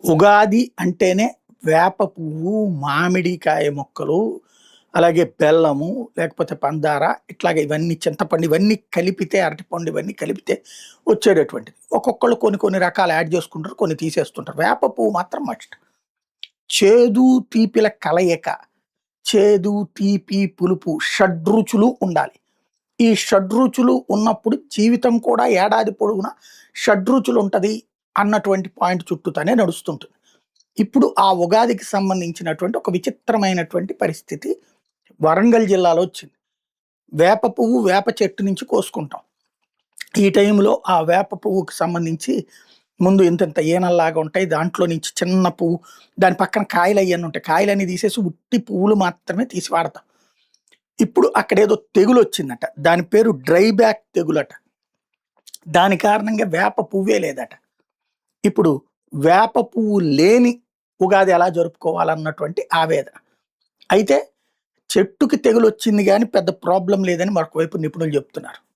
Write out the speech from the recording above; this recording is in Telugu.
ఉగాది అంటేనే వేప పువ్వు, మామిడికాయ మొక్కలు, అలాగే బెల్లము, లేకపోతే పందార ఇట్లాగ ఇవన్నీ చింతపండు ఇవన్నీ కలిపితే అరటిపండు ఇవన్నీ కలిపితే వచ్చేటటువంటిది. ఒక్కొక్కళ్ళు కొన్ని కొన్ని రకాలు యాడ్ చేసుకుంటారు. కొన్ని తీసేస్తుంటారు. వేప పువ్వు మాత్రం మస్ట్. చేదు, తీపిల కలయిక. చేదు, తీపి, పులుపు షడ్రుచులు ఉండాలి. ఈ షడ్రుచులు ఉన్నప్పుడు జీవితం కూడా ఏడాది పొడవునా షడ్రుచులుంటది అన్నటువంటి పాయింట్ చుట్టూతానే నడుస్తుంటుంది. ఇప్పుడు ఆ ఉగాదికి సంబంధించినటువంటి ఒక విచిత్రమైనటువంటి పరిస్థితి వరంగల్ జిల్లాలో వచ్చింది. వేప పువ్వు వేప చెట్టు నుంచి కోసుకుంటాం. ఈ టైంలో ఆ వేప పువ్వుకి సంబంధించి ముందు ఇంతింత ఈనల్లాగా ఉంటాయి. దాంట్లో నుంచి చిన్న పువ్వు, దాని పక్కన కాయలు అయ్యన్నీ ఉంటాయి. కాయలన్నీ తీసేసి ఉట్టి పువ్వులు మాత్రమే తీసి వాడతాం. ఇప్పుడు అక్కడేదో తెగులొచ్చిందట. దాని పేరు డ్రై బ్యాక్ తెగులట. దాని కారణంగా వేప పువ్వే లేదట. ఇప్పుడు వేప పువ్వు లేని ఉగాది ఎలా జరుపుకోవాలన్నటువంటి ఆవేదన. అయితే చెట్టుకి తెగులొచ్చింది గానీ పెద్ద ప్రాబ్లమ్ లేదని మరొక వైపు నిపుణులు చెప్తున్నారు.